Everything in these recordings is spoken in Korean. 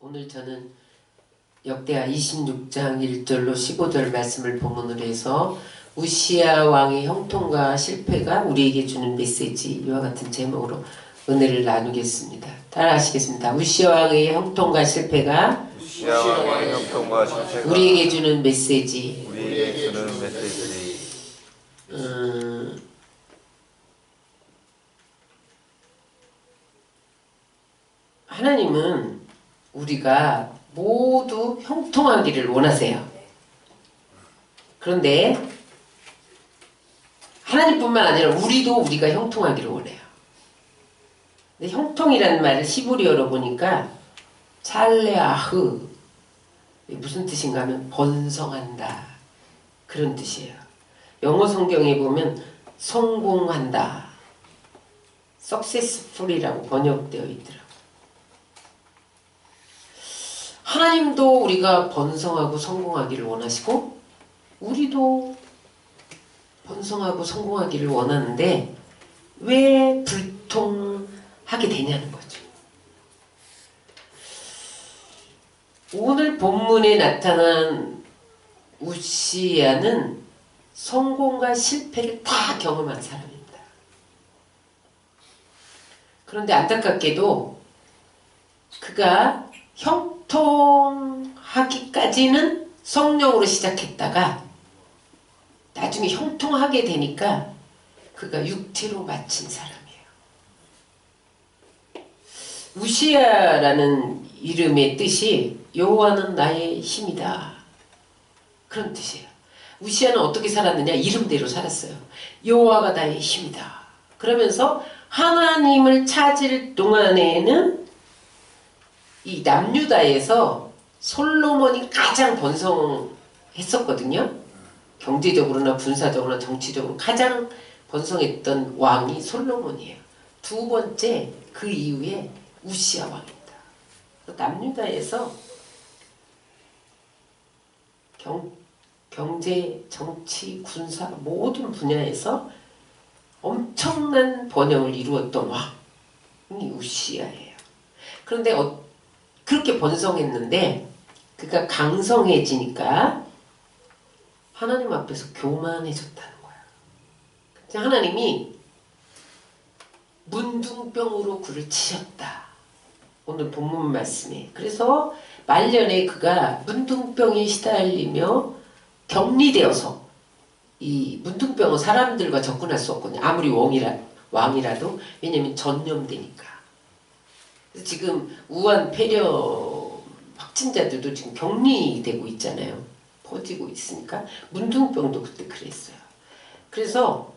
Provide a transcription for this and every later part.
오늘 저는 역대하 26장 1절로 15절 말씀을 본문으로 해서 우시야 왕의 형통과 실패가 우리에게 주는 메시지, 이와 같은 제목으로 은혜를 나누겠습니다. 따라하시겠습니다. 우시야 왕의 형통과 실패가 우리에게 주는 메시지. 하나님은 우리가 모두 형통하기를 원하세요. 그런데 하나님뿐만 아니라 우리가 형통하기를 원해요. 근데 형통이라는 말을 히브리어로 보니까 찰레아흐, 무슨 뜻인가 하면 번성한다, 그런 뜻이에요. 영어 성경에 보면 성공한다, successful이라고 번역되어 있더라고요. 하나님도 우리가 번성하고 성공하기를 원하시고 우리도 번성하고 성공하기를 원하는데 왜 불통하게 되냐는 거죠. 오늘 본문에 나타난 우시야는 성공과 실패를 다 경험한 사람입니다. 그런데 안타깝게도 그가 형통하기까지는 성령으로 시작했다가 나중에 형통하게 되니까 그가 육체로 마친 사람이에요. 우시야라는 이름의 뜻이 여호와는 나의 힘이다, 그런 뜻이에요. 우시야는 어떻게 살았느냐? 이름대로 살았어요. 여호와가 나의 힘이다. 그러면서 하나님을 찾을 동안에는 이 남유다에서 솔로몬이 가장 번성했었거든요. 경제적으로나 군사적으로나 정치적으로 가장 번성했던 왕이 솔로몬이에요. 두 번째, 그 이후에 우시야 왕입니다. 남유다에서 경제, 정치, 군사 모든 분야에서 엄청난 번영을 이루었던 왕이 우시야예요. 그런데 그렇게 번성했는데 그가 강성해지니까 하나님 앞에서 교만해졌다는 거야. 하나님이 문둥병으로 그를 치셨다, 오늘 본문 말씀에. 그래서 말년에 그가 문둥병에 시달리며 격리되어서, 이 문둥병은 사람들과 접근할 수 없거든요. 아무리 왕이라도. 왜냐면 전염되니까. 지금 우한 폐렴 확진자들도 지금 격리되고 있잖아요. 퍼지고 있으니까. 문둥병도 그때 그랬어요. 그래서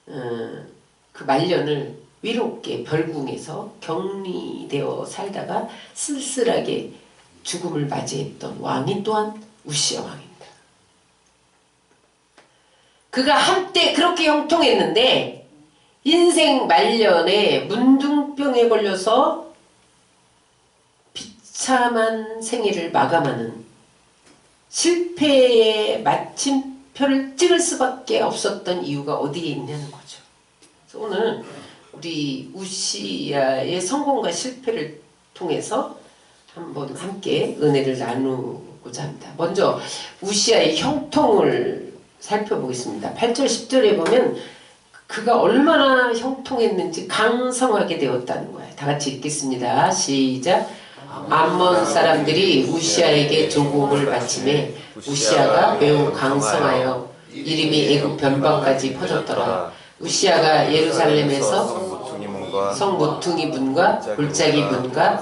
그 말년을 외롭게 별궁에서 격리되어 살다가 쓸쓸하게 죽음을 맞이했던 왕이 또한 우시야 왕입니다. 그가 한때 그렇게 형통했는데 인생 말년에 문둥병에 걸려서 비참한 생애를 마감하는 실패의 마침표를 찍을 수밖에 없었던 이유가 어디에 있냐는 거죠. 그래서 오늘 우리 우시야의 성공과 실패를 통해서 한번 함께 은혜를 나누고자 합니다. 먼저 우시야의 형통을 살펴보겠습니다. 8절 10절에 보면 그가 얼마나 형통했는지 강성하게 되었다는 거예요. 다 같이 읽겠습니다. 시작. 암몬 사람들이 우시야에게 조공을 바치매 우시야가 매우 강성하여 이름이 애굽 변방까지 퍼졌더라. 우시야가 예루살렘에서 성 모퉁이 문과 골짜기 문과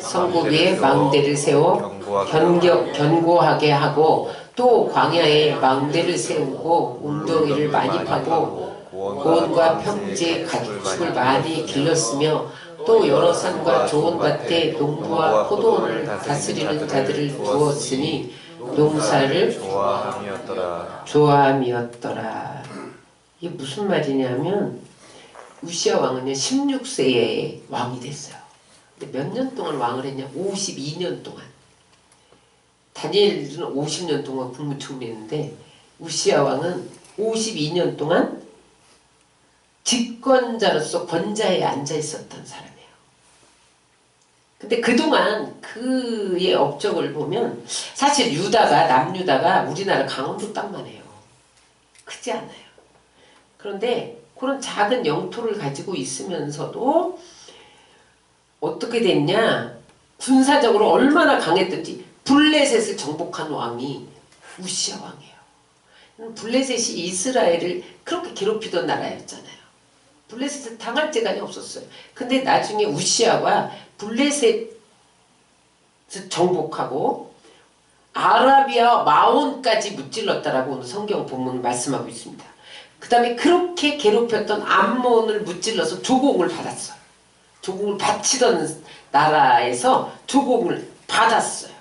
성읍 위에 망대를 세워 견고하게 하고 또 광야에 망대를 세우고 웅덩이를 많이 파고 고원과 평지에 가축을 많이 길렀으며 또 여러 산과 좋은 밭에 농부와 포도원을 다스리는 자들을 두었으니 농사를 좋아함이었더라. 이게 무슨 말이냐면 우시야 왕은요 16세에 왕이 됐어요. 근데 몇 년 동안 왕을 했냐? 52년 동안. 다니엘은 50년 동안 국무총리했는데 우시야 왕은 52년 동안 집권자로서 권좌에 앉아 있었던 사람이에요. 근데 그동안 그의 업적을 보면 사실 남유다가 우리나라 강원도 땅만 해요. 크지 않아요. 그런데 그런 작은 영토를 가지고 있으면서도 어떻게 됐냐? 군사적으로 얼마나 강했든지 블레셋을 정복한 왕이 우시아 왕이에요. 블레셋이 이스라엘을 그렇게 괴롭히던 나라였잖아요. 블레셋은 당할 재간이 없었어요. 근데 나중에 우시아가 블레셋을 정복하고 아라비아 마온까지 무찔렀다라고 오늘 성경 본문 말씀하고 있습니다. 그 다음에 그렇게 괴롭혔던 암몬을 무찔러서 조공을 받았어요. 조공을 바치던 나라에서 조공을 받았어요.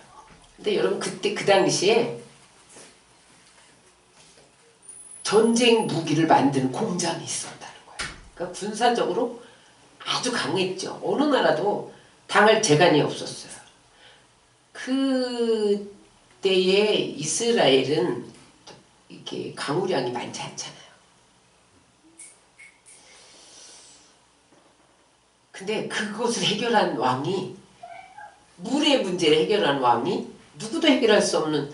근데 여러분 그때 그 당시에 전쟁 무기를 만드는 공장이 있었다는 거예요. 그러니까 군사적으로 아주 강했죠. 어느 나라도 당할 재간이 없었어요. 그 때에 이스라엘은 이렇게 강우량이 많지 않잖아요. 근데 그것을 해결한 왕이, 물의 문제를 해결한 왕이, 누구도 해결할 수 없는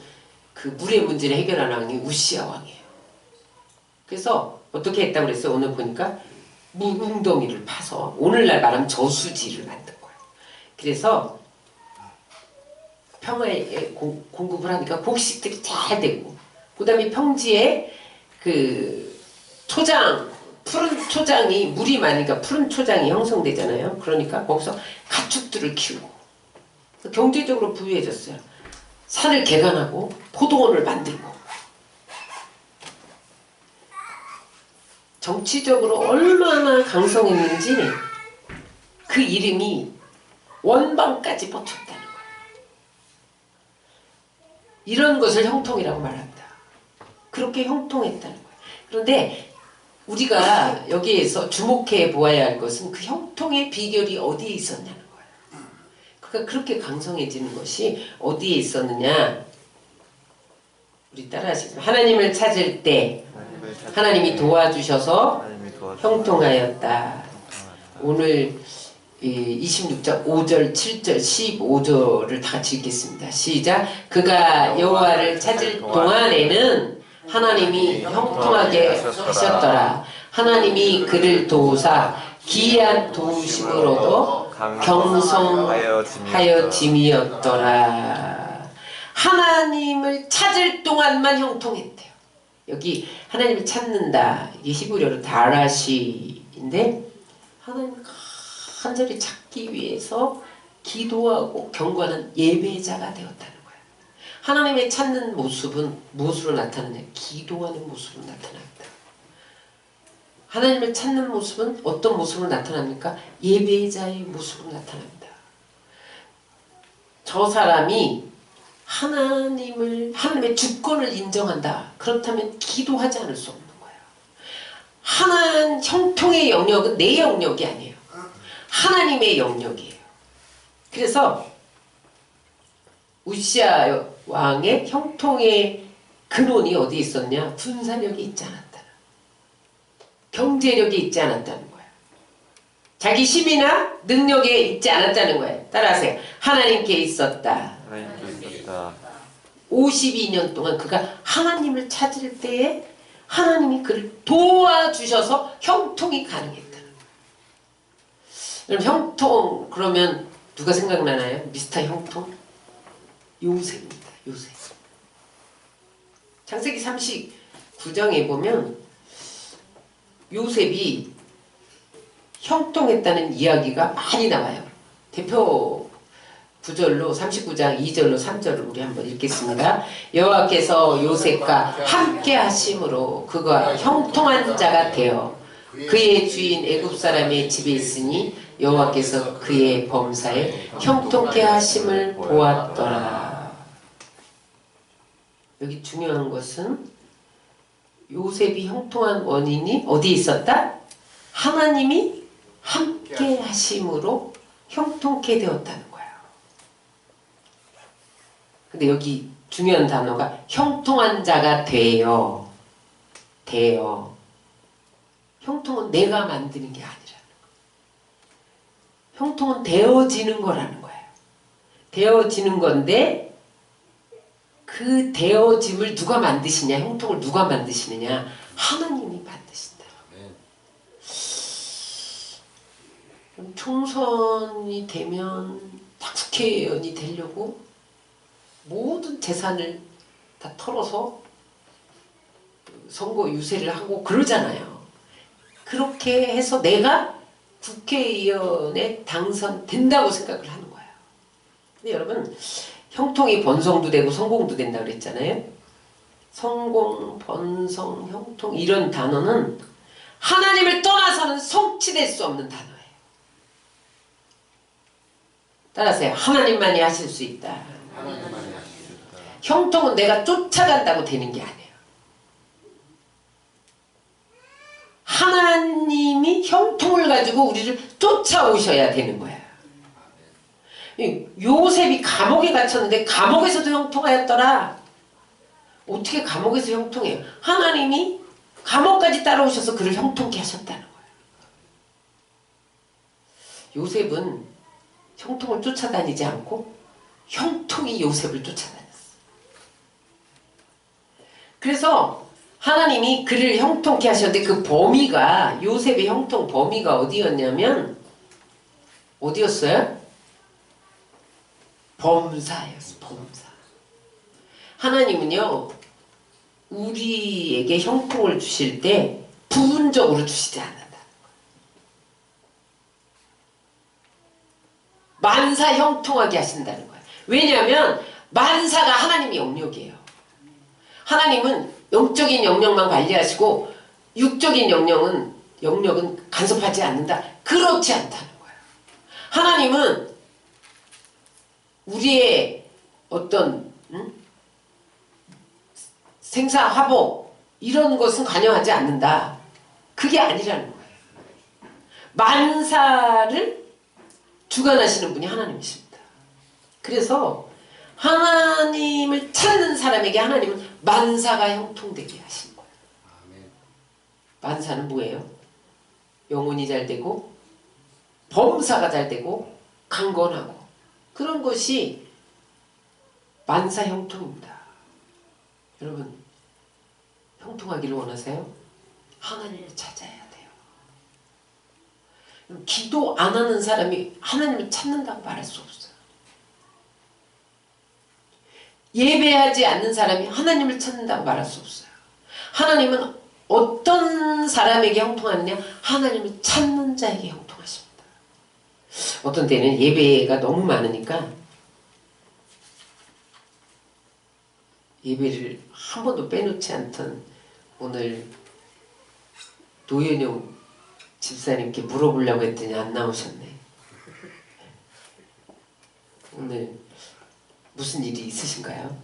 그 물의 문제를 해결한 왕이 우시아 왕이에요. 그래서 어떻게 했다고 그랬어요? 오늘 보니까 웅덩이를 파서 오늘날 말하면 저수지를 만든 거예요. 그래서 평화에 공급을 하니까 곡식들이 잘 되고, 그 다음에 평지에 그 푸른 초장이 물이 많으니까 푸른 초장이 형성되잖아요. 그러니까 거기서 가축들을 키우고 경제적으로 부유해졌어요. 산을 개간하고 포도원을 만들고, 정치적으로 얼마나 강성했는지 그 이름이 원방까지 뻗쳤다는 거예요. 이런 것을 형통이라고 말합니다. 그렇게 형통했다는 거예요. 그런데 우리가 여기에서 주목해 보아야 할 것은 그 형통의 비결이 어디에 있었냐는 거예요. 그러니까 그렇게 강성해지는 것이 어디에 있었느냐. 우리 따라하시죠. 하나님을 찾을 때 하나님이 도와주셔서 형통하였다. 오늘 26장 5절, 7절, 15절을 다 같이 읽겠습니다. 시작. 그가 여호와를 찾을 동안에는 하나님이 형통하게 하셨더라. 하나님이 그를 도우사 기이한 도우심으로도 경성하여 짐이었더라. 하나님을 찾을 동안만 형통했대요. 여기 하나님을 찾는다. 이게 히브리어로 다라시인데, 하나님을 간절히 찾기 위해서 기도하고 경건한 예배자가 되었다는 거예요. 하나님의 찾는 모습은 무엇으로 나타나냐? 기도하는 모습으로 나타납니다. 하나님을 찾는 모습은 어떤 모습으로 나타납니까? 예배자의 모습으로 나타납니다. 저 사람이 하나님의 주권을 인정한다. 그렇다면 기도하지 않을 수 없는 거예요. 하나님 형통의 영역은 내 영역이 아니에요. 하나님의 영역이에요. 그래서 우시아 왕의 형통의 근원이 어디 있었냐? 군사력이 있지 않았다. 경제력이 있지 않았다는 거예요. 자기 힘이나 능력에 있지 않았다는 거예요. 따라하세요. 하나님께 있었다. 52년 동안 그가 하나님을 찾을 때에 하나님이 그를 도와주셔서 형통이 가능했다는 거예요. 그럼 형통 그러면 누가 생각나나요? 미스터 형통? 요셉입니다. 요셉. 창세기 39장에 보면 요셉이 형통했다는 이야기가 많이 나와요. 대표 구절로 39장 2절로 3절을 우리 한번 읽겠습니다. 여호와께서 요셉과 함께 하심으로 그가 형통한 자가 되어 그의 주인 애굽 사람의 집에 있으니 여호와께서 그의 범사에 형통케 하심을 보았더라. 여기 중요한 것은 요셉이 형통한 원인이 어디에 있었다? 하나님이 함께 하심으로 형통케 되었다는 거예요. 근데 여기 중요한 단어가 형통한 자가 되어. 형통은 내가 만드는 게 아니라는 거예요. 형통은 되어지는 거라는 거예요. 되어지는 건데 그 되어짐을 누가 만드시냐, 형통을 누가 만드시느냐, 하나님이 만드신다. 그럼 총선이 되면 딱 국회의원이 되려고 모든 재산을 다 털어서 선거 유세를 하고 그러잖아요. 그렇게 해서 내가 국회의원에 당선된다고 생각을 하는 거예요. 근데 여러분, 형통이 번성도 되고 성공도 된다고 그랬잖아요. 성공, 번성, 형통 이런 단어는 하나님을 떠나서는 성취될 수 없는 단어예요. 따라하세요. 하나님만이 하실 수 있다. 형통은 내가 쫓아간다고 되는 게 아니에요. 하나님이 형통을 가지고 우리를 쫓아오셔야 되는 거예요. 요셉이 감옥에 갇혔는데 감옥에서도 형통하였더라. 어떻게 감옥에서 형통해요? 하나님이 감옥까지 따라오셔서 그를 형통케 하셨다는 거예요. 요셉은 형통을 쫓아다니지 않고 형통이 요셉을 쫓아다녔어요. 그래서 하나님이 그를 형통케 하셨는데 그 범위가, 요셉의 형통 범위가 어디였냐면 어디였어요? 범사였어요. 범사. 하나님은요 우리에게 형통을 주실 때 부분적으로 주시지 않는다. 만사 형통하게 하신다는 거예요. 왜냐하면 만사가 하나님의 영역이에요. 하나님은 영적인 영역만 관리하시고 육적인 영역은 간섭하지 않는다. 그렇지 않다는 거예요. 하나님은 우리의 어떤 생사화복 이런 것은 관여하지 않는다. 그게 아니라는 거예요. 만사를 주관하시는 분이 하나님이십니다. 그래서 하나님을 찾는 사람에게 하나님은 만사가 형통되게 하신 거예요. 만사는 뭐예요? 영혼이 잘 되고 범사가 잘 되고 강건하고 그런 것이 만사 형통입니다. 여러분 형통하기를 원하세요? 하나님을 찾아야 돼요. 기도 안 하는 사람이 하나님을 찾는다고 말할 수 없어요. 예배하지 않는 사람이 하나님을 찾는다고 말할 수 없어요. 하나님은 어떤 사람에게 형통하느냐? 하나님을 찾는 자에게 형통하십니다. 어떤 때는 예배가 너무 많으니까 예배를 한 번도 빼놓지 않던 오늘 노현용 집사님께 물어보려고 했더니 안 나오셨네. 오늘 무슨 일이 있으신가요?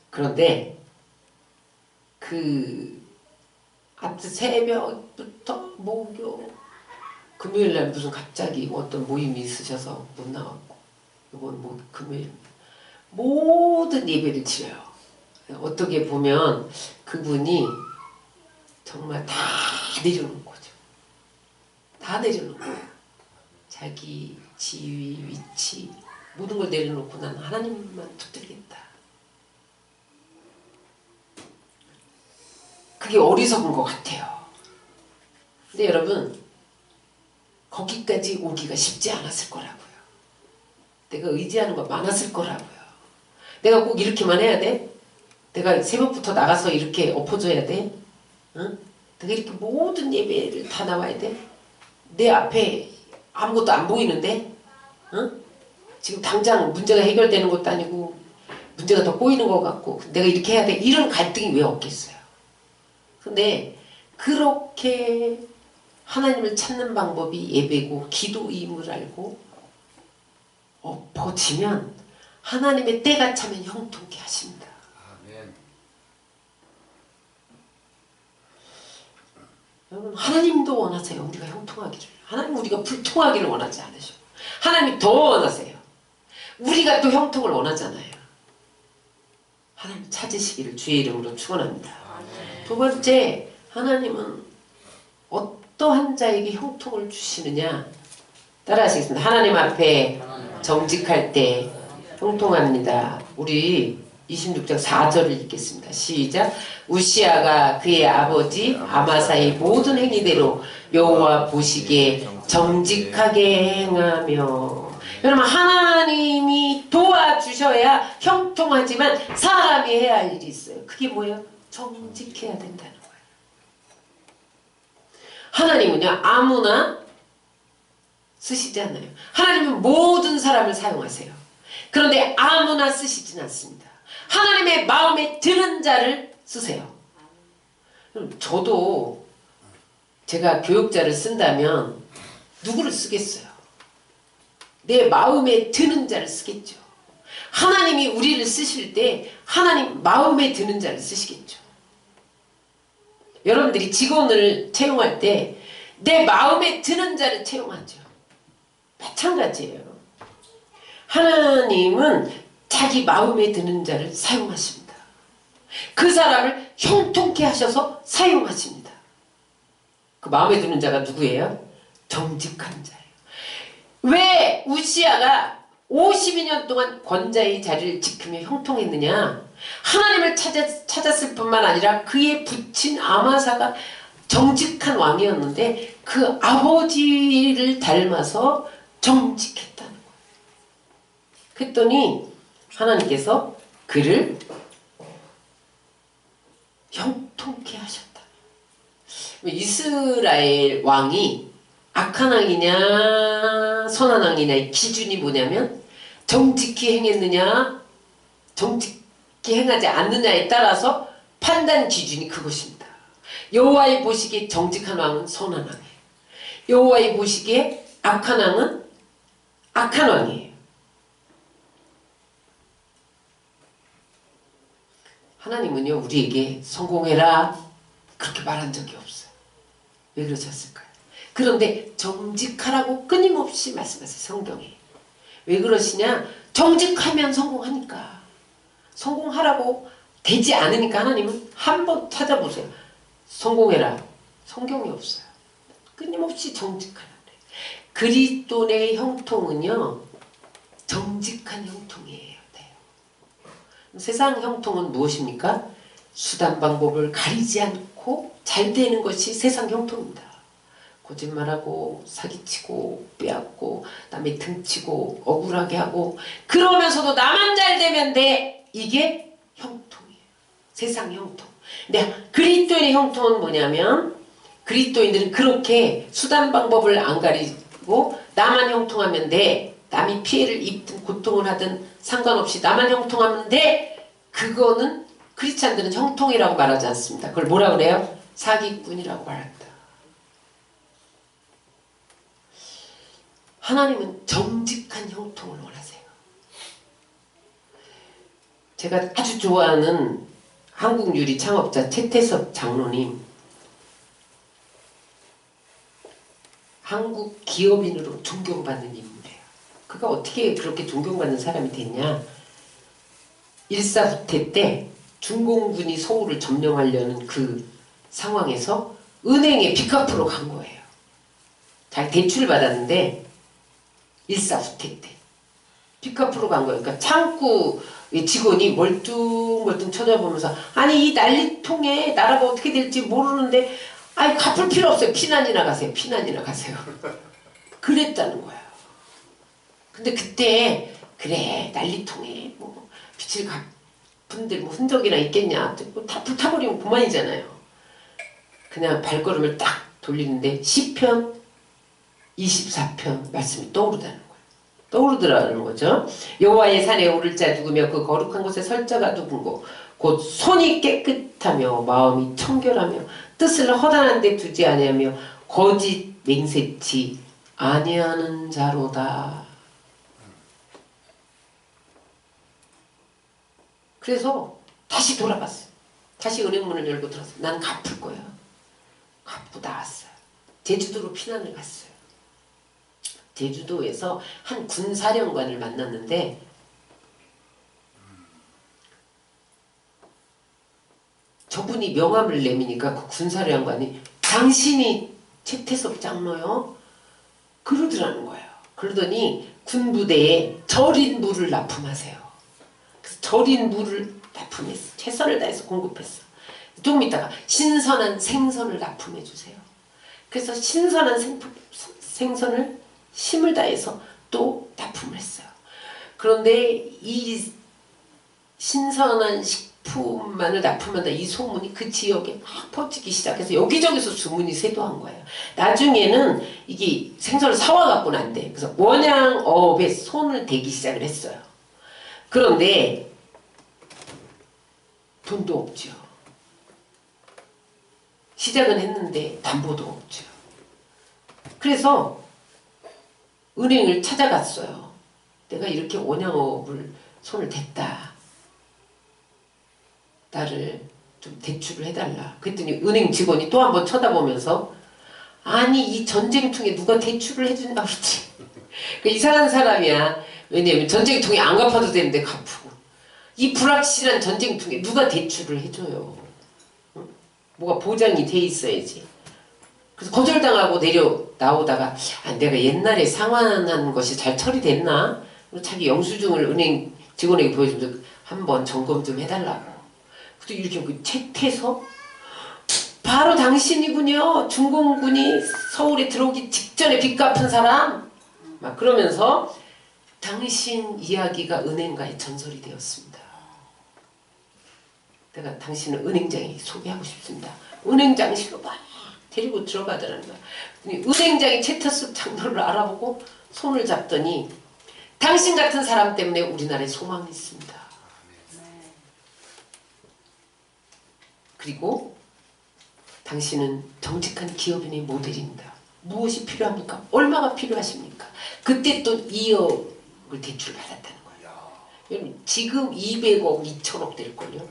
그런데 하여튼 새벽부터 목요 금요일날 무슨 갑자기 어떤 모임이 있으셔서 못 나왔고 이번 금요일 모든 예배를 드려요. 어떻게 보면 그분이 정말 다 내려놓은 거죠. 다 내려놓은 거예요. 자기 지위, 위치 모든 걸 내려놓고 난 하나님만 붙들겠다. 그게 어리석은 것 같아요. 근데 여러분 거기까지 오기가 쉽지 않았을 거라고요. 내가 의지하는 거 많았을 거라고요. 내가 꼭 이렇게만 해야 돼? 내가 새벽부터 나가서 이렇게 엎어져야 돼? 응? 내가 이렇게 모든 예배를 다 나와야 돼? 내 앞에 아무것도 안 보이는데? 응? 지금 당장 문제가 해결되는 것도 아니고 문제가 더 꼬이는 것 같고 내가 이렇게 해야 돼? 이런 갈등이 왜 없겠어요? 근데 그렇게 하나님을 찾는 방법이 예배고 기도임을 알고 엎어지면 하나님의 때가 차면 형통케 하십니다. 아멘. 여러분 하나님도 원하세요. 우리가 형통하기를. 하나님 우리가 불통하기를 원하지 않으셔. 하나님이 더 원하세요. 우리가 또 형통을 원하잖아요. 하나님 찾으시기를 주의 이름으로 축원합니다. 두 번째, 하나님은 어떠한 자에게 형통을 주시느냐? 따라하시겠습니다. 하나님 앞에 정직할 때 형통합니다. 우리 26장 4절을 읽겠습니다. 시작. 우시아가 그의 아버지 아마사의 모든 행위대로 여호와 보시기에 정직하게 행하며. 여러분, 하나님이 도와주셔야 형통하지만 사람이 해야 할 일이 있어요. 그게 뭐예요? 정직해야 된다는 거예요. 하나님은요, 아무나 쓰시지 않아요. 하나님은 모든 사람을 사용하세요. 그런데 아무나 쓰시진 않습니다. 하나님의 마음에 드는 자를 쓰세요. 저도 제가 교육자를 쓴다면 누구를 쓰겠어요? 내 마음에 드는 자를 쓰겠죠. 하나님이 우리를 쓰실 때 하나님 마음에 드는 자를 쓰시겠죠. 여러분들이 직원을 채용할 때 내 마음에 드는 자를 채용하죠. 마찬가지예요. 하나님은 자기 마음에 드는 자를 사용하십니다. 그 사람을 형통케 하셔서 사용하십니다. 그 마음에 드는 자가 누구예요? 정직한 자예요. 왜 우시아가 52년 동안 권자의 자리를 지키며 형통했느냐? 하나님을 찾았을 뿐만 아니라 그의 부친 아마사가 정직한 왕이었는데 그 아버지를 닮아서 정직했다는 거예요. 그랬더니 하나님께서 그를 형통케 하셨다. 이스라엘 왕이 악한 왕이냐 선한 왕이냐의 기준이 뭐냐면 정직히 행했느냐 정직히 행하지 않느냐에 따라서 판단 기준이 그것입니다. 여호와의 보시기에 정직한 왕은 선한 왕이에요. 여호와의 보시기에 악한 왕은 악한 왕이에요. 하나님은요, 우리에게 성공해라 그렇게 말한 적이 없어요. 왜 그러셨을까요? 그런데 정직하라고 끊임없이 말씀하세요. 성경에. 왜 그러시냐? 정직하면 성공하니까. 성공하라고 되지 않으니까 하나님은 한번 찾아보세요. 성공해라. 성경이 없어요. 끊임없이 정직하라. 그리스도의 형통은요, 정직한 형통이에요. 세상 형통은 무엇입니까? 수단 방법을 가리지 않고 잘 되는 것이 세상 형통입니다. 거짓말하고 사기치고 빼앗고 남의 등치고 억울하게 하고 그러면서도 나만 잘 되면 돼. 이게 형통이에요. 세상 형통. 근데 그리스도인의 형통은 뭐냐면 그리스도인들은 그렇게 수단 방법을 안 가리고 나만 형통하면 돼. 남이 피해를 입든 고통을 하든 상관없이 나만 형통하면 돼. 그거는 크리스찬들은 형통이라고 말하지 않습니다. 그걸 뭐라 그래요? 사기꾼이라고 말한다. 하나님은 정직한 형통을 원하세요. 제가 아주 좋아하는 한국 유리 창업자 최태석 장로님, 한국 기업인으로 존경받는 인물이에요. 그가 어떻게 그렇게 존경받는 사람이 됐냐? 일사후퇴 때 중공군이 서울을 점령하려는 그 상황에서 은행에 빚 갚으러 간 거예요. 자기 대출을 받았는데 일사후퇴 때 빚 갚으러 간 거예요. 그러니까 창구 직원이 멀뚱멀뚱 쳐다보면서 아니 이 난리통에 나라가 어떻게 될지 모르는데 아니 갚을 필요 없어요. 피난이나 가세요. 피난이나 가세요. 그랬다는 거예요. 근데 그때 그래 난리통에 뭐 빚을 갚은데 뭐 흔적이나 있겠냐. 다 불타버리면 그만이잖아요. 그냥 발걸음을 딱 돌리는데 시편 24편 말씀이 떠오르다는 거예요. 떠오르더라는 거죠. 여호와의 산에 오를 자 누구며 그 거룩한 곳에 설 자가 누군고 곧 손이 깨끗하며 마음이 청결하며 뜻을 허단한 데 두지 아니하며 거짓 맹세치 아니하는 자로다. 그래서 다시 돌아갔어요. 다시 은행문을 열고 들어왔어요. 난 갚을 거야. 갚고 나왔어요. 제주도로 피난을 갔어요. 제주도에서 한 군사령관을 만났는데 저분이 명함을 내미니까 그 군사령관이 당신이 최태섭 장로요. 그러더라는 거예요. 그러더니 군부대에 절인 물을 납품하세요. 그래서 절인 물을 납품했어. 최선을 다해서 공급했어. 조금 있다가 신선한 생선을 납품해 주세요. 그래서 신선한 생선을 힘을 다해서 또 납품을 했어요. 그런데 이 신선한 식품만을 납품한다 이 소문이 그 지역에 막 퍼지기 시작해서 여기저기서 주문이 쇄도한 거예요. 나중에는 이게 생선을 사와 갖고는 안 돼. 그래서 원양어업에 손을 대기 시작을 했어요. 그런데 돈도 없죠. 시작은 했는데 담보도 없죠. 그래서 은행을 찾아갔어요. 내가 이렇게 원양어업을 손을 댔다. 나를 좀 대출을 해달라. 그랬더니 은행 직원이 또 한 번 쳐다보면서 아니 이 전쟁통에 누가 대출을 해준다고 그러지. 이상한 사람이야. 왜냐면 전쟁통에 안 갚아도 되는데 갚고 이 불확실한 전쟁통에 누가 대출을 해줘요. 응? 뭐가 보장이 돼 있어야지. 그래서 거절당하고 내려 나오다가 아, 내가 옛날에 상환한 것이 잘 처리됐나? 자기 영수증을 은행 직원에게 보여주면서 한번 점검 좀 해달라고. 그래서 이렇게 채태서 바로 당신이군요. 중공군이 서울에 들어오기 직전에 빚 갚은 사람. 막 그러면서 당신 이야기가 은행가에 전설이 되었습니다. 내가 당신을 은행장에 소개하고 싶습니다. 은행장실로 막 데리고 들어가더라는 거야. 은행장이 채태섭 장로를 알아보고 손을 잡더니 당신 같은 사람 때문에 우리나라에 소망이 있습니다. 그리고 당신은 정직한 기업인의 모델입니다. 무엇이 필요합니까? 얼마가 필요하십니까? 그때 또 2억을 대출받았다는 거예요. 지금 200억, 2천억 될걸요?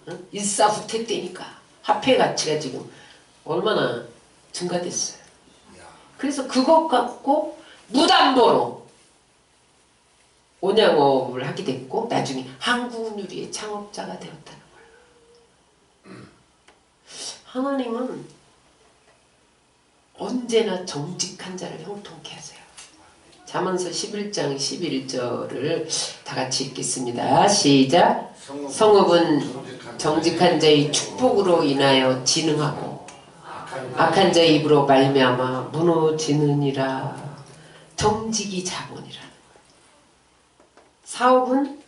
응? 일사후퇴 때니까 화폐 가치가 지금 얼마나 증가됐어요. 그래서 그것 갖고 무담보로 원양어업을 하게 됐고 나중에 한국유리의 창업자가 되었다는 거예요. 하나님은 언제나 정직한 자를 형통케 하세요. 잠언서 11장 11절을 다 같이 읽겠습니다. 시작. 성읍은 정직한 자의 축복으로 인하여 진흥하고 악한 자의 입으로 말미암아 무너지느니라. 정직이 자본이라. 사업은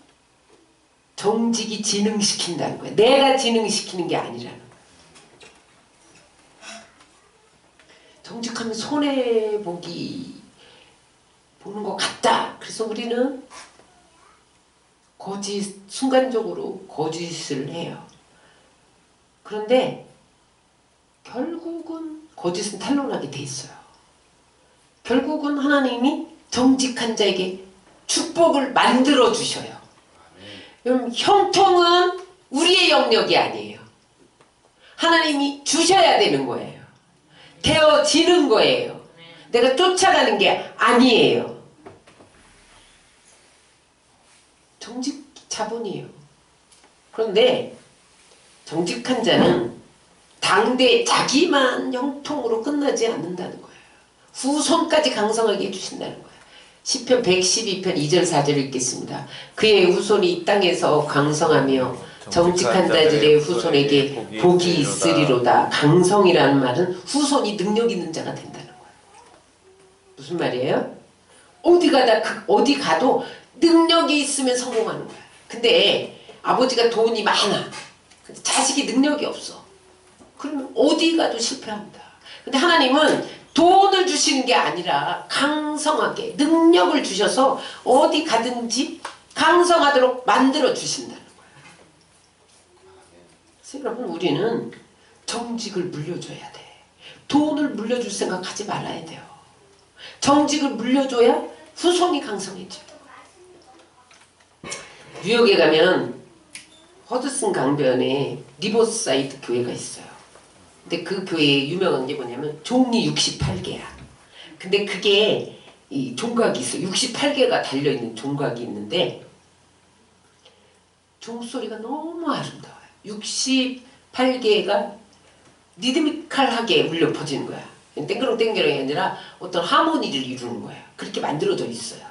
정직이 진흥시킨다는 거예요. 내가 진흥시키는 게 아니라는 거예요. 정직하면 손해보기 보는 것 같다. 그래서 우리는 순간적으로 거짓을 해요. 그런데 결국은 거짓은 탄로나게 돼 있어요. 결국은 하나님이 정직한 자에게 축복을 만들어 주셔요. 여러분 형통은 우리의 영역이 아니에요. 하나님이 주셔야 되는 거예요. 되어지는 거예요. 내가 쫓아가는 게 아니에요. 정직 자본이에요. 그런데 정직한 자는 당대 자기만 형통으로 끝나지 않는다는 거예요. 후손까지 강성하게 해주신다는 거예요. 시편 112편 2절 4절 읽겠습니다. 그의 후손이 이 땅에서 강성하며 정직한 자들의 후손에게 복이 있으리로다. 강성이라는 말은 후손이 능력 있는 자가 된다는 거예요. 무슨 말이에요? 어디 가도 능력이 있으면 성공하는 거야. 근데 아버지가 돈이 많아. 근데 자식이 능력이 없어. 그러면 어디 가도 실패합니다. 근데 하나님은 돈을 주시는 게 아니라 강성하게 능력을 주셔서 어디 가든지 강성하도록 만들어 주신다는 거예요. 그래서 여러분 우리는 정직을 물려줘야 돼. 돈을 물려줄 생각 하지 말아야 돼요. 정직을 물려줘야 후손이 강성해져요. 뉴욕에 가면 허드슨 강변에 리버사이드 교회가 있어요. 근데 그 교회에 유명한 게 뭐냐면 종이 68개야. 근데 그게 이 종각이 있어. 68개가 달려있는 종각이 있는데 종소리가 너무 아름다워요. 68개가 리드미컬하게 울려 퍼지는 거야. 땡그렁땡그렁이 아니라 어떤 하모니를 이루는 거예요. 그렇게 만들어져 있어요.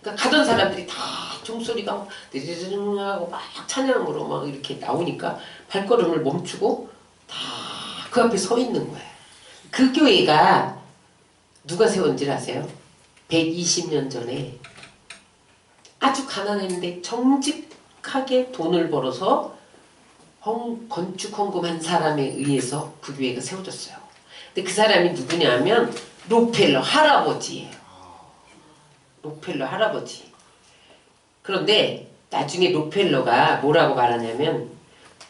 그러니까 가던 사람들이 다 종소리가 드르르르 하고 막 찬양으로 막 이렇게 나오니까 발걸음을 멈추고 다 그 앞에 서 있는 거예요. 그 교회가 누가 세운지 아세요? 120년 전에 아주 가난했는데 정직하게 돈을 벌어서 건축 헌금한 사람에 의해서 그 교회가 세워졌어요. 근데 그 사람이 누구냐면 록펠러 할아버지예요. 록펠러 할아버지. 그런데 나중에 록펠러가 뭐라고 말하냐면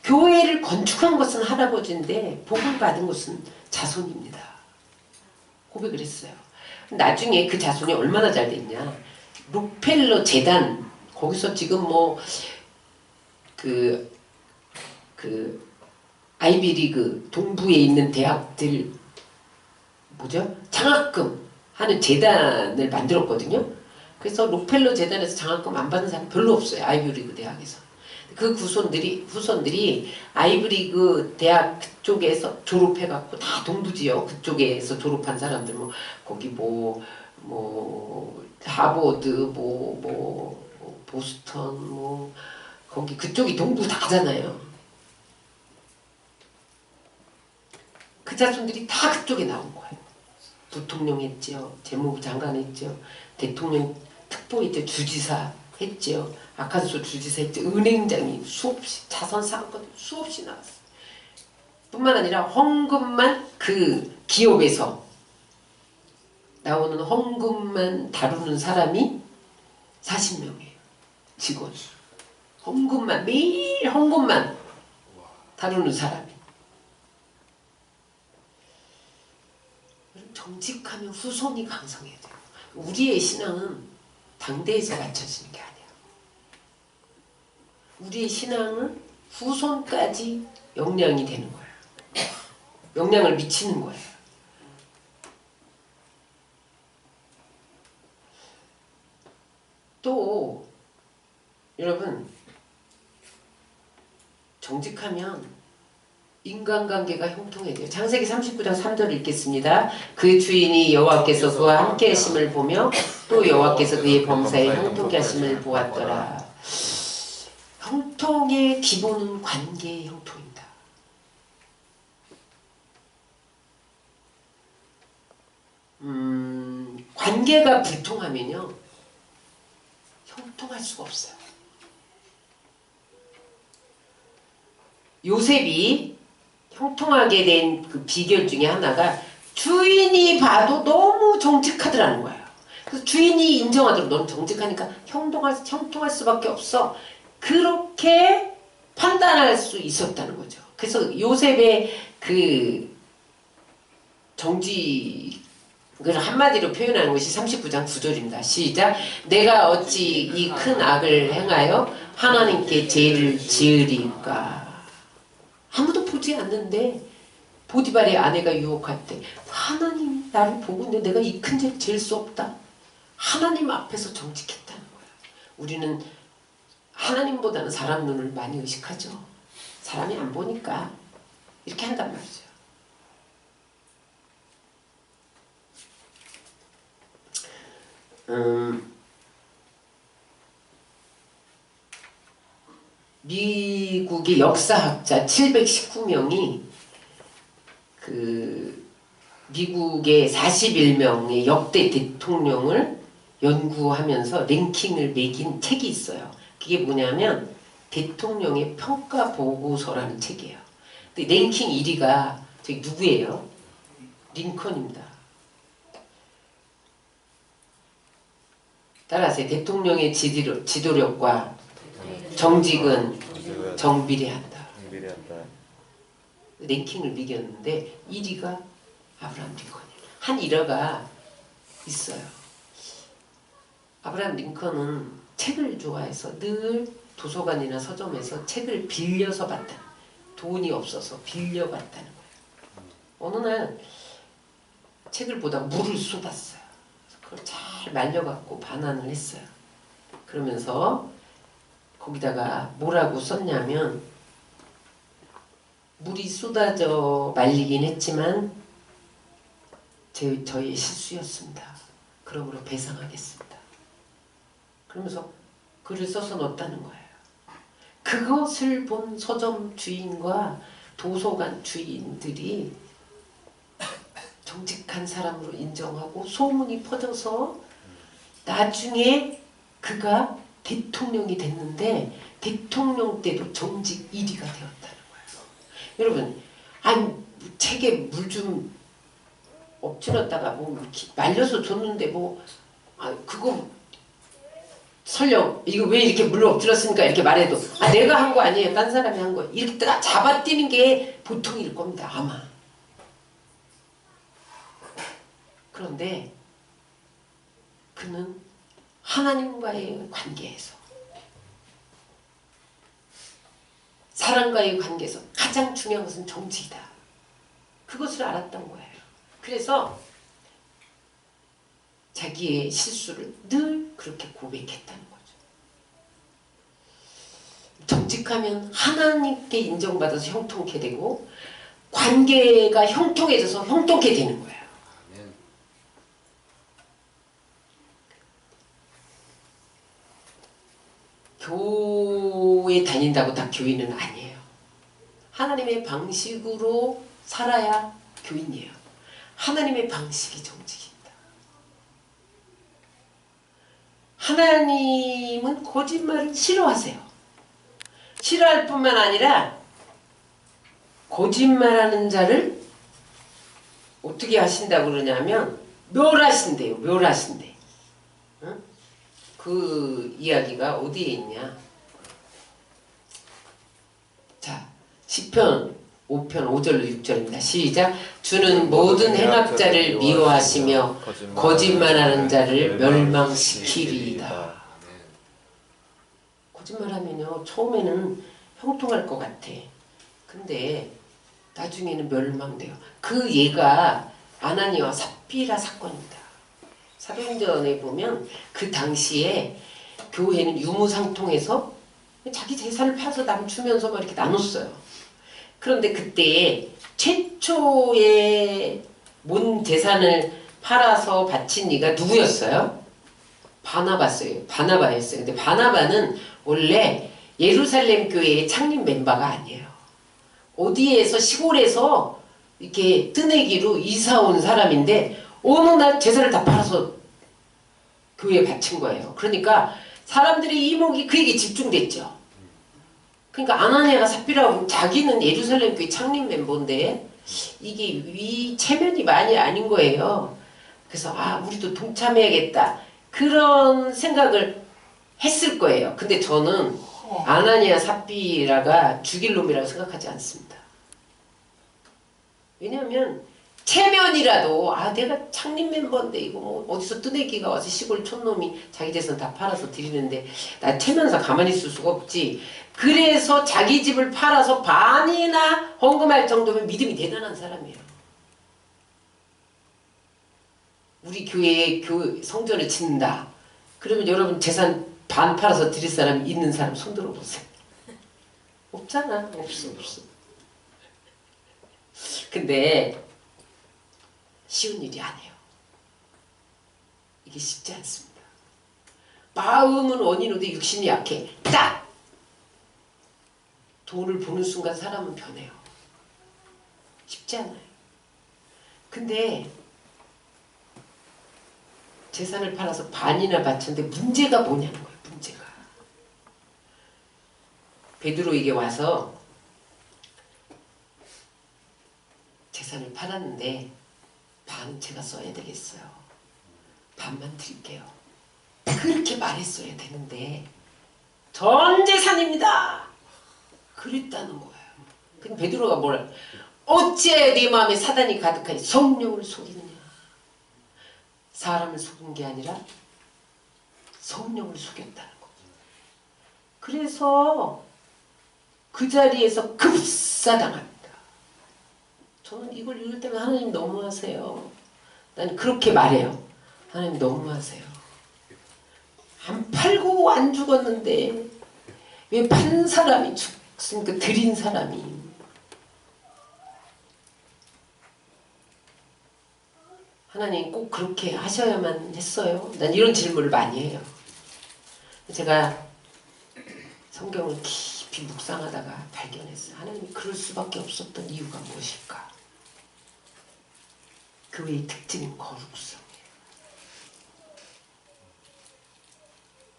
교회를 건축한 것은 할아버지인데 복을 받은 것은 자손입니다. 고백을 했어요. 나중에 그 자손이 얼마나 잘 됐냐. 록펠러 재단 거기서 지금 뭐 아이비리그 동부에 있는 대학들 뭐죠? 장학금 하는 재단을 만들었거든요. 그래서 록펠러 재단에서 장학금 안 받는 사람 별로 없어요. 아이비리그 대학에서. 그 후손들이 아이비리그 대학 그쪽에서 졸업해갖고 다 동부 지역 그쪽에서 졸업한 사람들 뭐 거기 하버드 보스턴 거기 그쪽이 동부 다잖아요. 그 자손들이 다 그쪽에 나온 거예요. 부통령 했죠. 재무부 장관 했죠. 대통령 특보 했죠. 주지사 했죠. 아칸소 주지사 했죠. 은행장이 수없이 자선 사건 수없이 나왔어요. 뿐만 아니라 헌금만 그 기업에서 나오는 헌금만 다루는 사람이 40명이에요. 직원이. 헌금만 매일 헌금만 다루는 사람이. 정직하면 후손이 강성해야 돼요. 우리의 신앙은 당대에서 갖춰지는 게 아니야. 우리의 신앙은 후손까지 영향이 되는 거야. 영향을 미치는 거야. 또 여러분 정직하면 인간관계가 형통해져요. 창세기 39장 3절을 읽겠습니다. 그 주인이 여호와께서 그와 함께 하심을 보며 또 여호와께서 그의 범사에 형통케 하심을 보았더라. 형통의 기본은 관계의 형통입니다. 관계가 불통하면요 형통할 수가 없어요. 요셉이 형통하게 된 그 비결 중에 하나가 주인이 봐도 너무 정직하더라는 거예요. 그래서 주인이 인정하도록 넌 정직하니까 형통할 수밖에 없어. 그렇게 판단할 수 있었다는 거죠. 그래서 요셉의 그 정직을 한마디로 표현하는 것이 39장 9절입니다. 시작. 내가 어찌 이 큰 악을 행하여 하나님께 죄를 지으리까. 아무도 보지 않는데 보디발의 아내가 유혹할 때 하나님 나를 보고 있는데 내가 이 큰 죄를 지을 수 없다. 하나님 앞에서 정직했다는 거예요. 우리는 하나님보다는 사람 눈을 많이 의식하죠. 사람이 안 보니까 이렇게 한단 말이죠. 미국의 역사학자 719명이 그 미국의 41명의 역대 대통령을 연구하면서 랭킹을 매긴 책이 있어요. 그게 뭐냐면 대통령의 평가 보고서라는 책이에요. 근데 랭킹 1위가 저기 누구예요? 링컨입니다. 따라서 대통령의 지도력과 정직은 정비례한다. 랭킹을 매겼는데 1위가 아브라함 링컨이에요. 한 일화가 있어요. 아브라함 링컨은 책을 좋아해서 늘 도서관이나 서점에서 책을 빌려서 봤다. 돈이 없어서 빌려봤다는 거예요. 어느 날 책을 보다가 물을 쏟았어요. 그걸 잘 말려갖고 반환을 했어요. 그러면서 거기다가 뭐라고 썼냐면 물이 쏟아져 말리긴 했지만 저의 실수였습니다. 그러므로 배상하겠습니다. 그러면서 글을 써서 넣었다는 거예요. 그것을 본 서점 주인과 도서관 주인들이 정직한 사람으로 인정하고 소문이 퍼져서 나중에 그가 대통령이 됐는데 대통령 때도 정직 1위가 되었다는 거예요. 여러분, 아니 책에 물 좀 엎질렀다가 뭐 이렇게 말려서 줬는데 뭐 그거 설령 이거 왜 이렇게 물로 엎질렀으니까 이렇게 말해도 내가 한 거 아니에요. 딴 사람이 한 거. 이렇게 잡아뛰는 게 보통일 겁니다. 아마. 그런데 그는 하나님과의 관계에서 사람과의 관계에서 가장 중요한 것은 정직이다. 그것을 알았던 거예요. 그래서 자기의 실수를 늘 그렇게 고백했다는 거죠. 정직하면 하나님께 인정받아서 형통케 되고 관계가 형통해져서 형통케 되는 거예요. 교회 다닌다고 다 교인은 아니에요. 하나님의 방식으로 살아야 교인이에요. 하나님의 방식이 정직입니다. 하나님은 거짓말을 싫어하세요. 싫어할 뿐만 아니라 거짓말하는 자를 어떻게 하신다고 그러냐면 멸하신대요. 멸하신대. 응? 그 이야기가 어디에 있냐. 자, 시편 5편 5절로 6절입니다. 시작. 주는 모든 행악자를 미워하시며 거짓말하는 자를 멸망시키리이다. 거짓말하면요 처음에는 형통할 것 같아. 근데 나중에는 멸망돼요. 그 예가 아나니와 삽비라 사건입니다. 사도행전에 보면 그 당시에 교회는 유무상통해서 자기 재산을 팔아서 남 주면서 막 이렇게 나눴어요. 그런데 그때 최초의 몬 재산을 팔아서 바친 이가 누구였어요? 바나바였어요. 근데 바나바는 원래 예루살렘 교회의 창립 멤버가 아니에요. 어디에서 시골에서 이렇게 뜨내기로 이사 온 사람인데 어느 날 재산을 다 팔아서 교회에 바친 거예요. 그러니까 사람들의 이목이 그에게 집중됐죠. 그러니까 아나니아가 삽비라고 자기는 예루살렘 교회 창립 멤버인데 이게 체면이 많이 아닌 거예요. 그래서 우리도 동참해야겠다. 그런 생각을 했을 거예요. 근데 저는 아나니아 삽비라가 죽일 놈이라고 생각하지 않습니다. 왜냐하면 체면이라도 내가 창립 멤버인데 이거 뭐 어디서 뜨내기가 와서 시골 촌놈이 자기 재산 다 팔아서 드리는데 나 체면상 가만히 있을 수가 없지. 그래서 자기 집을 팔아서 반이나 헌금할 정도면 믿음이 대단한 사람이에요. 우리 교회에 성전을 짓는다. 그러면 여러분 재산 반 팔아서 드릴 사람 있는 사람 손 들어보세요. 없잖아. 없어. 근데 쉬운 일이 아니에요. 이게 쉽지 않습니다. 마음은 원인인데 육신이 약해. 딱! 돈을 보는 순간 사람은 변해요. 쉽지 않아요. 근데 재산을 팔아서 반이나 바쳤는데 문제가 뭐냐는 거예요. 문제가. 베드로에게 와서 재산을 팔았는데 반은 제가 써야 되겠어요. 반만 드릴게요. 그렇게 말했어야 되는데 전 재산입니다. 그랬다는 거예요. 근데 베드로가 뭐라? 어찌해 네 마음에 사단이 가득하니 성령을 속이느냐. 사람을 속인 게 아니라 성령을 속였다는 거죠. 그래서 그 자리에서 급사당합니다. 저는 이걸 읽을 때면 하나님 너무하세요. 난 그렇게 말해요. 하나님 너무하세요. 안 팔고 안 죽었는데 왜 판 사람이 죽습니까? 드린 사람이. 하나님 꼭 그렇게 하셔야만 했어요? 난 이런 질문을 많이 해요. 제가 성경을 깊이 묵상하다가 발견했어요. 하나님이 그럴 수밖에 없었던 이유가 무엇일까? 교회의 특징은 거룩성이에요.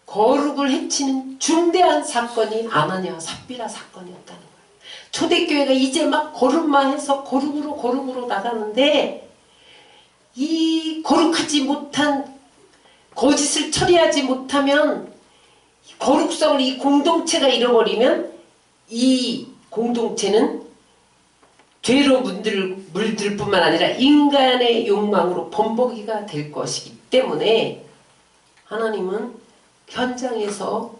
거룩을 해치는 중대한 사건이 아나니아와 삽비라 사건이었다는 거예요. 초대교회가 이제 막 거룩만 해서 거룩으로 나가는데 이 거룩하지 못한 거짓을 처리하지 못하면 거룩성을 이 공동체가 잃어버리면 이 공동체는 죄로 물들 뿐만 아니라 인간의 욕망으로 범벅이가 될 것이기 때문에 하나님은 현장에서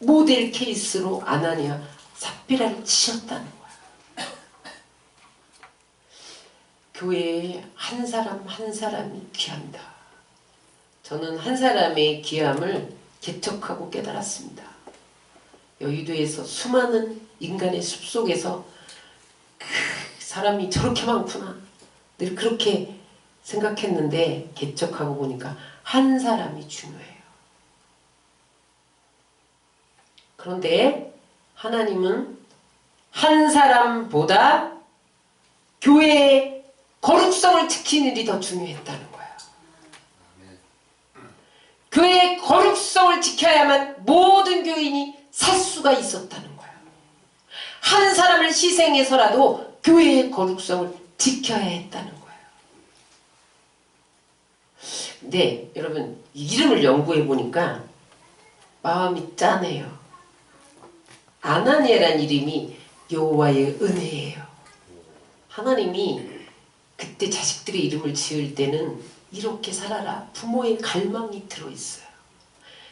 모델 케이스로 아나니아 삽비라를 치셨다는 거야. 교회에 한 사람 한 사람이 귀한다. 저는 한 사람의 귀함을 개척하고 깨달았습니다. 여의도에서 수많은 인간의 숲속에서 사람이 저렇게 많구나 늘 그렇게 생각했는데 개척하고 보니까 한 사람이 중요해요. 그런데 하나님은 한 사람보다 교회의 거룩성을 지키는 일이 더 중요했다는 거예요. 교회의 거룩성을 지켜야만 모든 교인이 살 수가 있었다는 거예요. 한 사람을 희생해서라도 교회의 거룩성을 지켜야 했다는 거예요. 근데 여러분 이름을 연구해 보니까 마음이 짠해요. 아나니아라는 이름이 여호와의 은혜예요. 하나님이 그때 자식들의 이름을 지을 때는 이렇게 살아라 부모의 갈망이 들어있어요.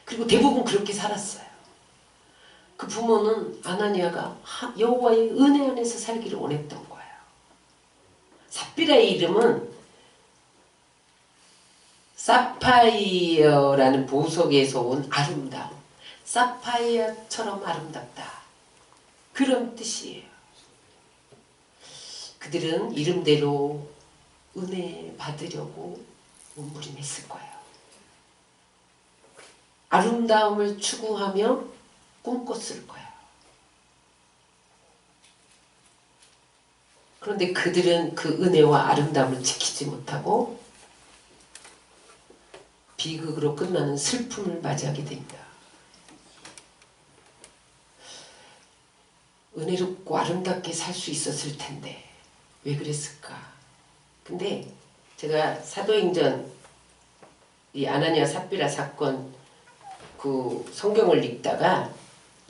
그리고 대부분 그렇게 살았어요. 그 부모는 아나니아가 여호와의 은혜 안에서 살기를 원했던 거예요. 삽비라의 이름은 사파이어라는 보석에서 온 아름다움, 사파이어처럼 아름답다, 그런 뜻이에요. 그들은 이름대로 은혜 받으려고 몸부림했을 거예요. 아름다움을 추구하며 꿈꿨을 거예요. 그런데 그들은 그 은혜와 아름다움을 지키지 못하고 비극으로 끝나는 슬픔을 맞이하게 됩니다. 은혜롭고 아름답게 살 수 있었을 텐데 왜 그랬을까? 근데 제가 사도행전 이 아나니아 삽비라 사건 그 성경을 읽다가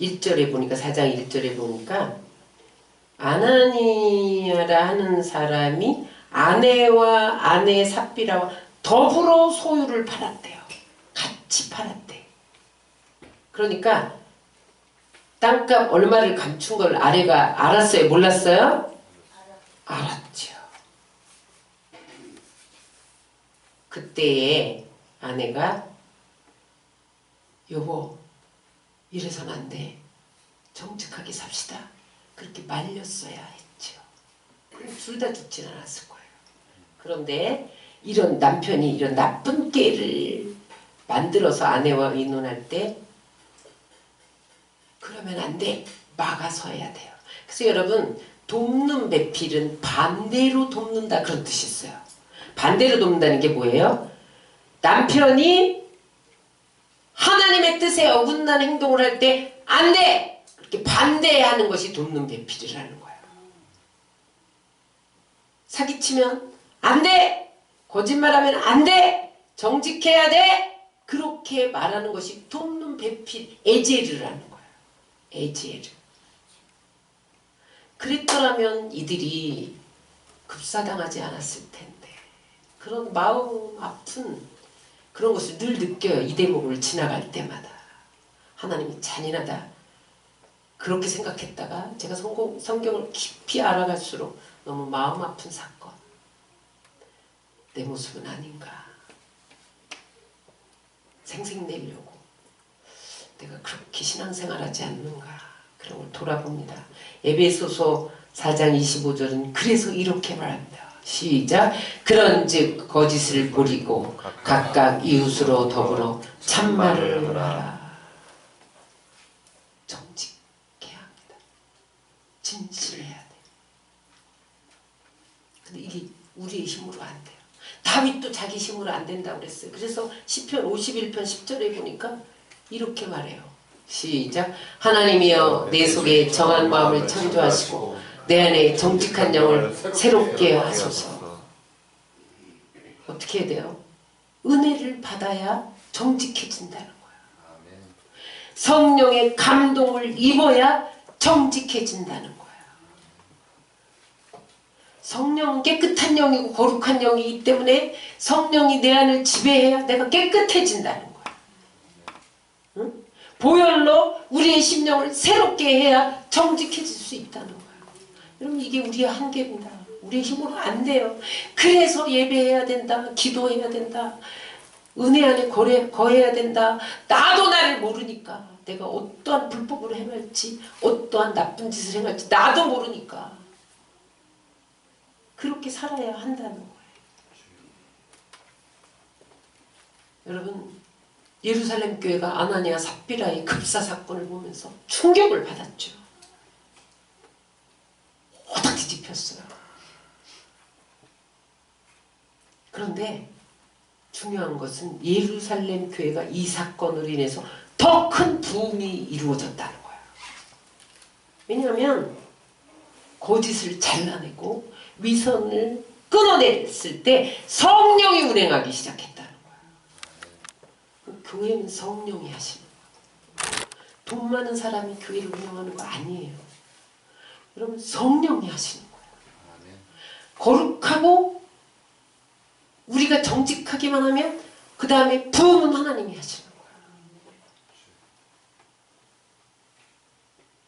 1절에 보니까 4장 1절에 보니까 아나니아라 하는 사람이 아내와 아내 삽비라와 더불어 소유를 팔았대요. 같이 팔았대. 그러니까 땅값 얼마를 감춘 걸 아내가 알았어요? 몰랐어요? 알았죠. 그때에 아내가 여보 이래서는 안 돼. 정직하게 삽시다. 그렇게 말렸어야 했죠. 둘 다 죽진 않았을 거예요. 그런데 이런 남편이 이런 나쁜 꾀를 만들어서 아내와 의논할 때 그러면 안 돼. 막아서야 돼요. 그래서 여러분 돕는 배필은 반대로 돕는다 그런 뜻이 있어요. 반대로 돕는다는 게 뭐예요? 남편이 하나님의 뜻에 어긋난 행동을 할 때 안 돼! 이렇게 반대하는 것이 돕는 배필이라는 거예요. 사기치면 안 돼! 거짓말하면 안 돼! 정직해야 돼! 그렇게 말하는 것이 돕는 배필, 에제르라는 거예요. 에제르. 그랬더라면 이들이 급사당하지 않았을 텐데 그런 마음 아픈 그런 것을 늘 느껴요. 이 대목을 지나갈 때마다. 하나님이 잔인하다. 그렇게 생각했다가 제가 성경을 깊이 알아갈수록 너무 마음 아픈 사건. 내 모습은 아닌가. 생색내려고. 내가 그렇게 신앙생활하지 않는가. 그런 걸 돌아봅니다. 에베소서 4장 25절은 그래서 이렇게 말합니다. 시작. 그런즉 거짓을 버리고 각각 이웃으로 더불어 참말을 하라. 정직해야 합니다. 진실을 해야 돼. 근데 이게 우리의 힘으로 안 돼요. 다윗도 자기 힘으로 안 된다고 그랬어요. 그래서 시편 51편 10절에 보니까 이렇게 말해요. 시작. 하나님이여 내 속에 정한 마음을 창조하시고 내 안에 정직한 영을 새롭게 하소서. 어떻게 해야 돼요? 은혜를 받아야 정직해진다는 거예요. 성령의 감동을 입어야 정직해진다는 거예요. 성령은 깨끗한 영이고 거룩한 영이기 때문에 성령이 내 안을 지배해야 내가 깨끗해진다는 거예요. 응? 보혈로 우리의 심령을 새롭게 해야 정직해질 수 있다는 거예요. 여러분 이게 우리의 한계입니다. 우리의 힘으로 안 돼요. 그래서 예배해야 된다. 기도해야 된다. 은혜 안에 거해야 된다. 나도 나를 모르니까 내가 어떠한 불법으로 행할지 어떠한 나쁜 짓을 행할지 나도 모르니까 그렇게 살아야 한다는 거예요. 여러분 예루살렘 교회가 아나니아 삽비라의 급사 사건을 보면서 충격을 받았죠. 호닥 뒤집혔어요. 그런데 중요한 것은 예루살렘 교회가 이 사건으로 인해서 더 큰 부흥이 이루어졌다는 거예요. 왜냐하면 거짓을 잘라내고 위선을 끊어냈을 때 성령이 운행하기 시작했다는 거예요. 교회는 성령이 하시는 거예요. 돈 많은 사람이 교회를 운영하는 거 아니에요. 여러분 성령이 하시는 거예요. 거룩하고 우리가 정직하기만 하면 그 다음에 부흥은 하나님이 하시는 거예요.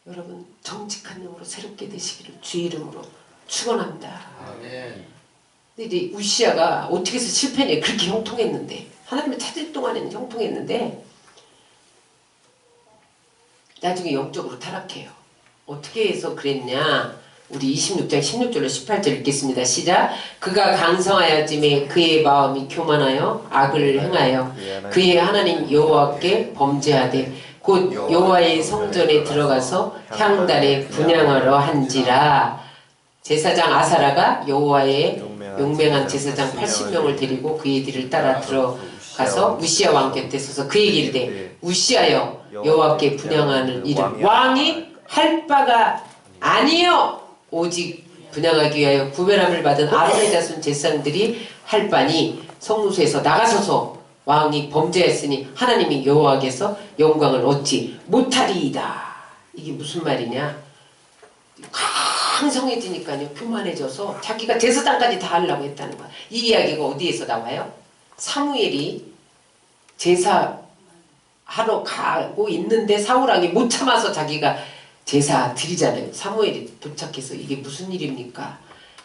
여러분 정직한 영으로 새롭게 되시기를 주의 이름으로 축원합니다. 근데 이제 우시아가 어떻게 해서 실패냐 그렇게 형통했는데 하나님을 찾을 동안에는 형통했는데 나중에 영적으로 타락해요. 어떻게 해서 그랬냐? 우리 26장 16절로 18절 읽겠습니다. 시작. 그가 강성하여짐에 그의 마음이 교만하여 악을 행하여 그의 하나님 여호와께 범죄하되 곧 여호와의 성전에 들어가서 향단에 분향하러 한지라. 제사장 아사라가 여호와의 용맹한 제사장 80명을 데리고 그의 뒤를 따라 들어가서 우시아 왕 곁에 서서 그에게 이르되 우시아여 여호와께 분향하는 일은 왕이 할 바가 아니요 오직 분향하기 위하여 구별함을 받은 아론의 자손 제사장들이 할 바니 성무소에서 나가소서. 왕이 범죄했으니 하나님이 여호와께서 영광을 얻지 못하리이다. 이게 무슨 말이냐? 강성해지니까요 교만해져서 자기가 제사장까지 다 하려고 했다는 거야. 이 이야기가 어디에서 나와요? 사무엘이 제사하러 가고 있는데 사울왕이 못 참아서 자기가 제사 드리잖아요. 사무엘이 도착해서 이게 무슨 일입니까?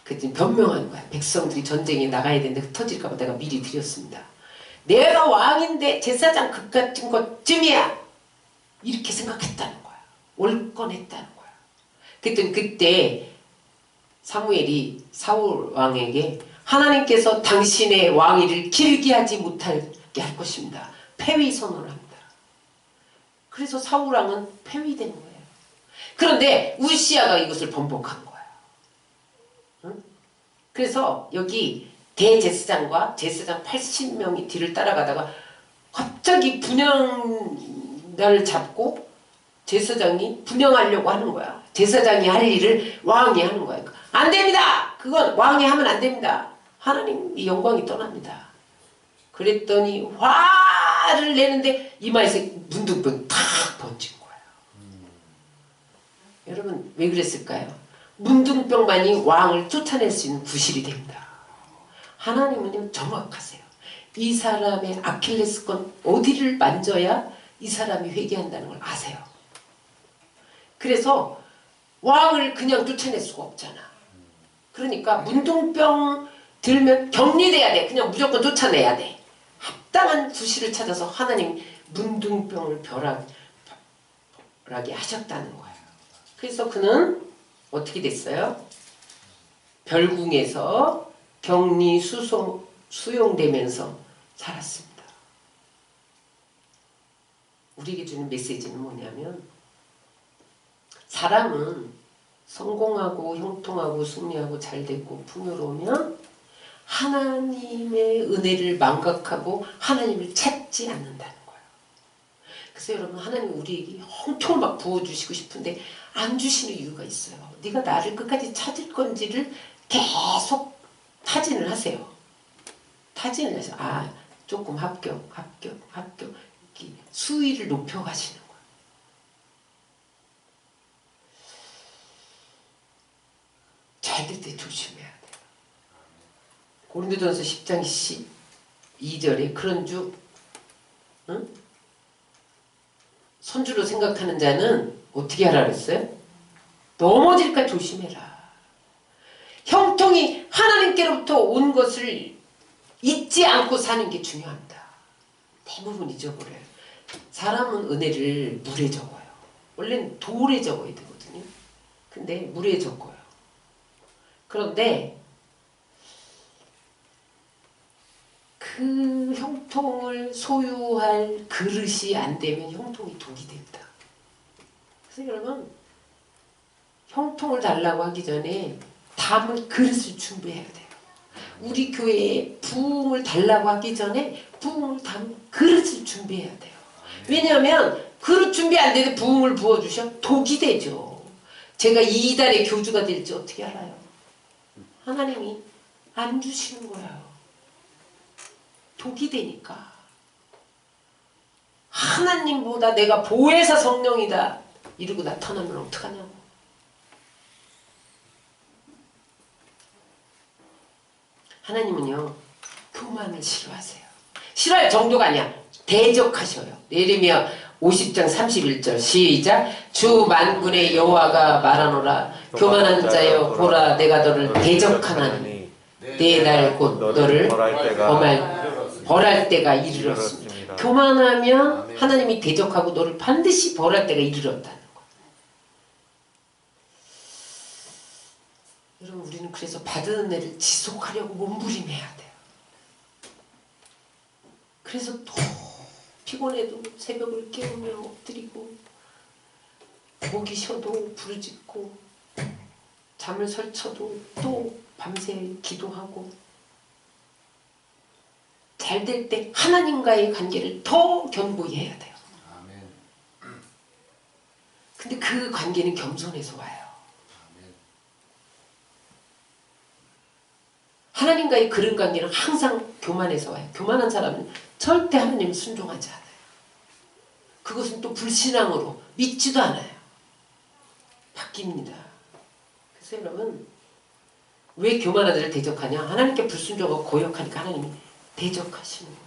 그랬더니 변명하는 거야. 백성들이 전쟁에 나가야 되는데 흩어질까 봐 내가 미리 드렸습니다. 내가 왕인데 제사장 급 같은 것쯤이야. 이렇게 생각했다는 거야. 올건했다는 거야. 그랬더니 그때 사무엘이 사울 왕에게 하나님께서 당신의 왕위를 길게 하지 못하게 할 것입니다. 폐위 선언을 합니다. 그래서 사울 왕은 폐위된 거예요. 그런데 우시아가 이것을 번복한 거예요. 응? 그래서 여기 대제사장과 제사장 80명이 뒤를 따라가다가 갑자기 분향단을 잡고 제사장이 분향하려고 하는 거야. 제사장이 할 일을 왕이 하는 거야. 안 됩니다. 그건 왕이 하면 안 됩니다. 하나님의 영광이 떠납니다. 그랬더니 화를 내는데 이마에서 문둥병 탁 번진 거예요. 여러분 왜 그랬을까요? 문둥병만이 왕을 쫓아낼 수 있는 구실이 됩니다. 하나님은 정확하세요. 이 사람의 아킬레스건 어디를 만져야 이 사람이 회개한다는 걸 아세요. 그래서 왕을 그냥 쫓아낼 수가 없잖아. 그러니까 문둥병 들면 격리돼야 돼. 그냥 무조건 쫓아내야 돼. 합당한 구실을 찾아서 하나님 문둥병을 벼락하게 하셨다는 거예요. 그래서 그는 어떻게 됐어요? 별궁에서 격리 수용되면서 살았습니다. 우리에게 주는 메시지는 뭐냐면 사람은 성공하고 형통하고 승리하고 잘되고 풍요로우면 하나님의 은혜를 망각하고 하나님을 찾지 않는다는 거예요. 그래서 여러분 하나님 우리에게 형통을 막 부어주시고 싶은데 안 주시는 이유가 있어요. 네가 나를 끝까지 찾을 건지를 계속 타진을 하세요. 타진을 해서 조금 합격 이렇게 수위를 높여가시는 거예요. 잘 될 때 조심해야 돼요. 고린도전서 10장 12절에 그런 주 선주로 생각하는 자는 어떻게 하라 그랬어요? 넘어질까 조심해라. 형통이 하나님께로부터 온 것을 잊지 않고 사는 게 중요합니다. 대부분 잊어버려요. 사람은 은혜를 물에 적어요. 원래는 돌에 적어야 되거든요. 근데 물에 적어요. 그런데 그 형통을 소유할 그릇이 안 되면 형통이 독이 됩니다. 그래서 여러분 형통을 달라고 하기 전에 담을 그릇을 준비해야 돼요. 우리 교회에 부흥을 달라고 하기 전에 부흥을 담을 그릇을 준비해야 돼요. 왜냐하면 그릇 준비 안 되는데 부흥을 부어주셔 독이 되죠. 제가 이달의 교주가 될지 어떻게 알아요? 하나님이 안 주시는 거예요. 독이 되니까. 하나님보다 내가 보혜사 성령이다 이러고 나타나면 어떡하냐고. 하나님은요 교만을 싫어하세요. 싫어할 정도가 아니야. 대적하셔요. 예레미야 50장 31절 시작. 주 만군의 여호와가 말하노라. 교만한 자여 보라 내가 너를 대적하나니 내 날 곧 너를 벌할 때가 이르렀습니다. 교만하면 하나님이 대적하고 너를 반드시 벌할 때가 이르렀다는 거예요. 여러분 우리는 그래서 받은 은혜를 지속하려고 몸부림해야 돼요. 그래서 또 피곤해도 새벽을 깨우며 엎드리고 목이 쉬어도 부르짖고 잠을 설쳐도 또 밤새 기도하고 잘 될 때 하나님과의 관계를 더 견고히 해야 돼요. 근데 그 관계는 겸손해서 와요. 하나님과의 그런 관계는 항상 교만해서 와요. 교만한 사람은 절대 하나님을 순종하지 않아요. 그것은 또 불신앙으로 믿지도 않아요. 바뀝니다. 그래서 여러분 왜 교만한 자를 대적하냐? 하나님께 불순종하고 고역하니까 하나님이 대적하시는 거예요.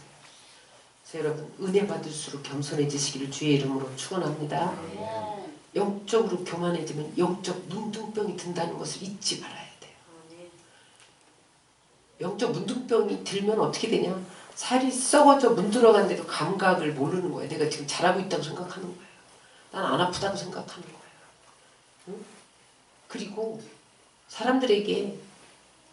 그래서 여러분 은혜 받을수록 겸손해지시기를 주의 이름으로 축원합니다. 영적으로 교만해지면 영적 문둥병이 든다는 것을 잊지 말아야 돼요. 영적 문둥병이 들면 어떻게 되냐? 살이 썩어져 문드러간데도 감각을 모르는 거예요. 내가 지금 잘하고 있다고 생각하는 거예요. 난 안 아프다고 생각하는 거예요. 응? 그리고 사람들에게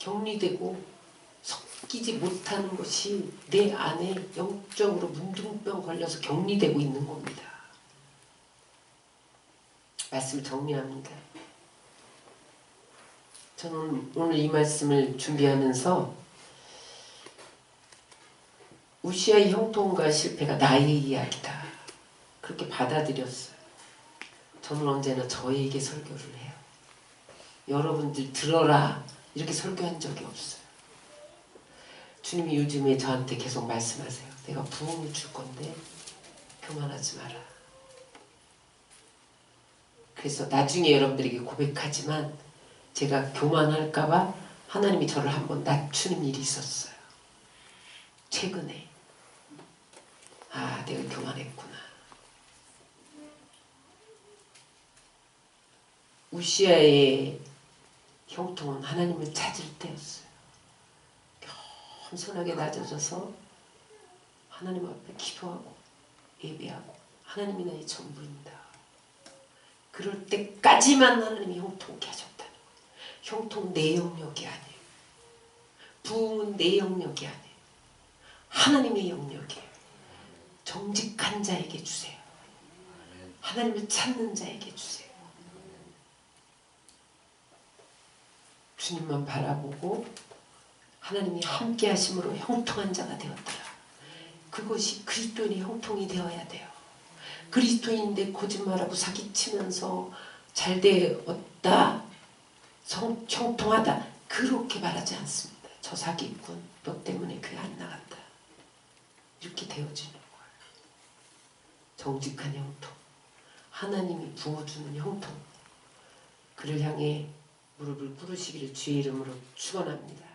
격리되고 섞이지 못하는 것이 내 안에 영적으로 문둥병 걸려서 격리되고 있는 겁니다. 말씀 정리합니다. 저는 오늘 이 말씀을 준비하면서 우시아의 형통과 실패가 나의 이야기다. 그렇게 받아들였어요. 저는 언제나 저에게 설교를 해요. 여러분들 들어라 이렇게 설교한 적이 없어요. 주님이 요즘에 저한테 계속 말씀하세요. 내가 부흥을 줄 건데 교만하지 마라. 그래서 나중에 여러분들에게 고백하지만 제가 교만할까봐 하나님이 저를 한번 낮추는 일이 있었어요. 최근에. 내가 교만했구나. 우시아의 형통은 하나님을 찾을 때였어요. 겸손하게 낮아져서 하나님 앞에 기도하고 예배하고 하나님이 나의 전부입니다. 그럴 때까지만 하나님이 형통케 하셨다는 거예요. 형통 내 영역이 아니에요. 부흥은 내 영역이 아니에요. 하나님의 영역이에요. 정직한 자에게 주세요. 하나님을 찾는 자에게 주세요. 주님만 바라보고 하나님이 함께 하심으로 형통한 자가 되었더라. 그것이 그리스도인의 형통이 되어야 돼요. 그리스도인인데 거짓말하고 사기치면서 잘 되었다, 형통하다, 그렇게 말하지 않습니다. 저 사기꾼, 너 때문에 그게 안 나갔다, 이렇게 되어지는 거예요. 정직한 형통, 하나님이 부어주는 형통, 그를 향해 무릎을 꿇으시기를 주의 이름으로 축원합니다.